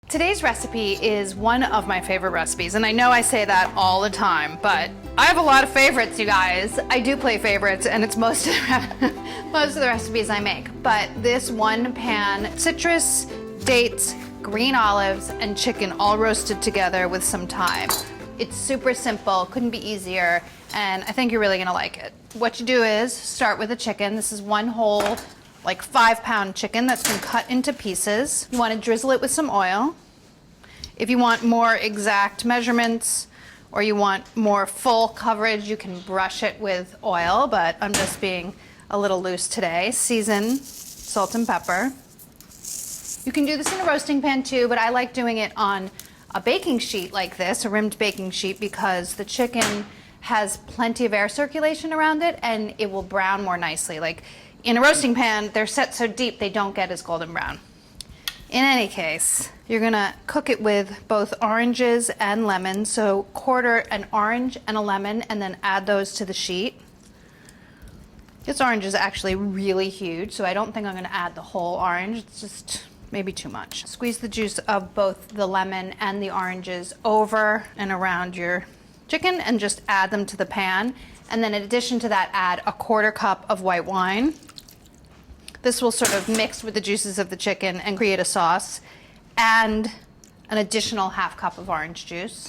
Today's recipe is one of my favorite recipes, and I know I say that all the time, but I have a lot of favorites, you guys. I do play favorites, and it's most of the recipes I make. But this one pan, citrus, dates, green olives, and chicken all roasted together with some thyme. It's super simple, couldn't be easier, and I think you're really gonna like it. What you do is start with the chicken. This is one whole, like 5-pound chicken that's been cut into pieces. You want to drizzle it with some oil. If you want more exact measurements or you want more full coverage, you can brush it with oil, but I'm just being a little loose today. Season, salt and pepper. You can do this in a roasting pan too, but I like doing it on a baking sheet like this, a rimmed baking sheet, because the chicken has plenty of air circulation around it and it will brown more nicely. Like in a roasting pan, they're set so deep they don't get as golden brown. In any case, you're gonna cook it with both oranges and lemons. So quarter an orange and a lemon and then add those to the sheet. This orange is actually really huge, so I don't think I'm gonna add the whole orange. It's just maybe too much. Squeeze the juice of both the lemon and the oranges over and around your chicken and just add them to the pan. And then in addition to that, add a 1/4 cup of white wine. This will sort of mix with the juices of the chicken and create a sauce, and an additional 1/2 cup of orange juice,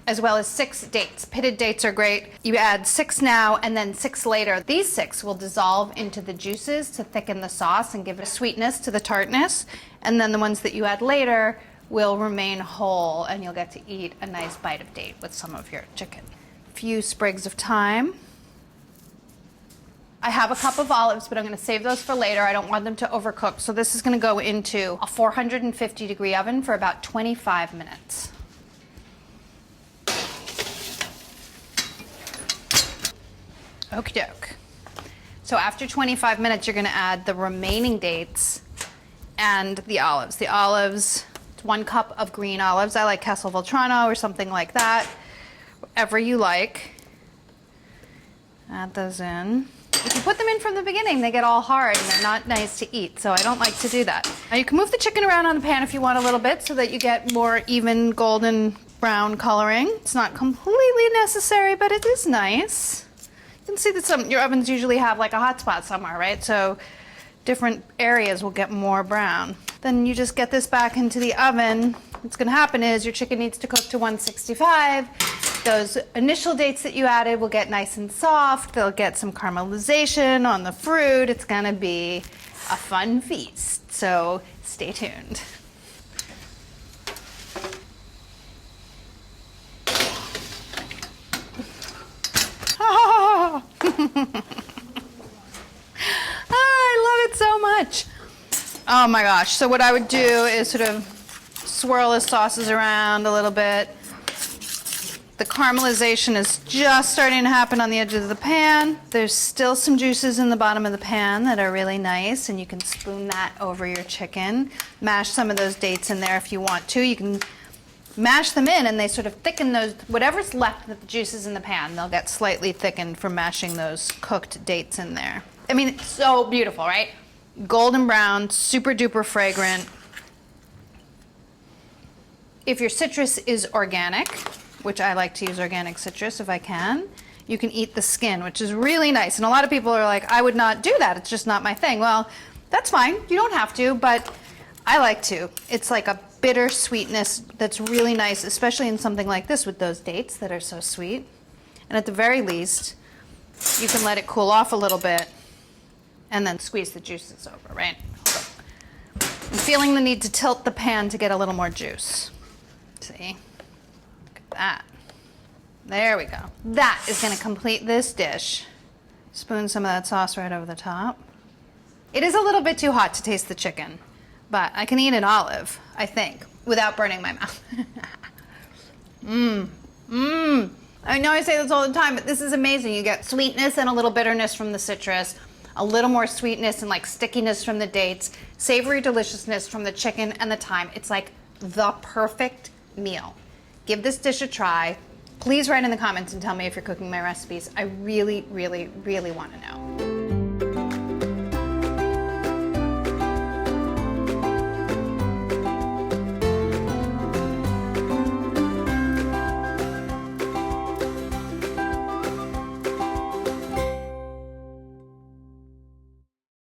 as well as 6 dates. Pitted dates are great. You add 6 now and then 6 later. These 6 will dissolve into the juices to thicken the sauce and give it a sweetness to the tartness, and then the ones that you add later will remain whole and you'll get to eat a nice bite of date with some of your chicken. A few sprigs of thyme. I have a cup of olives, but I'm going to save those for later. I don't want them to overcook. So this is going to go into a 450-degree oven for about 25 minutes. Okie doke. So after 25 minutes, you're going to add the remaining dates and the olives. The olives, it's 1 cup of green olives. I like Castelvoltrano or something like that. Whatever you like. Add those in. If you put them in from the beginning, they get all hard and they're not nice to eat, so I don't like to do that. Now you can move the chicken around on the pan if you want a little bit so that you get more even golden brown coloring. It's not completely necessary, but it is nice. You can see that your ovens usually have like a hot spot somewhere, right? So different areas will get more brown. Then you just get this back into the oven. What's gonna happen is your chicken needs to cook to 165. Those initial dates that you added will get nice and soft. They'll get some caramelization on the fruit. It's gonna be a fun feast, so stay tuned. Oh, I love it so much. Oh my gosh, so what I would do is sort of swirl the sauces around a little bit. The caramelization is just starting to happen on the edges of the pan. There's still some juices in the bottom of the pan that are really nice, and you can spoon that over your chicken. Mash some of those dates in there if you want to. You can mash them in and they sort of thicken those, whatever's left of the juices in the pan, they'll get slightly thickened from mashing those cooked dates in there. I mean, it's so beautiful, right? Golden brown, super duper fragrant. If your citrus is organic, which I like to use organic citrus if I can, you can eat the skin, which is really nice. And a lot of people are like, I would not do that. It's just not my thing. Well, that's fine. You don't have to, but I like to. It's like a bitter sweetness that's really nice, especially in something like this with those dates that are so sweet. And at the very least, you can let it cool off a little bit and then squeeze the juices over, right? I'm feeling the need to tilt the pan to get a little more juice. See? That. There we go. That is going to complete this dish. Spoon some of that sauce right over the top. It is a little bit too hot to taste the chicken, but I can eat an olive, I think, without burning my mouth. I know I say this all the time, but this is amazing. You get sweetness and a little bitterness from the citrus, a little more sweetness and like stickiness from the dates, savory deliciousness from the chicken and the thyme. It's like the perfect meal. Give this dish a try. Please write in the comments and tell me if you're cooking my recipes. I really, really, really want to know.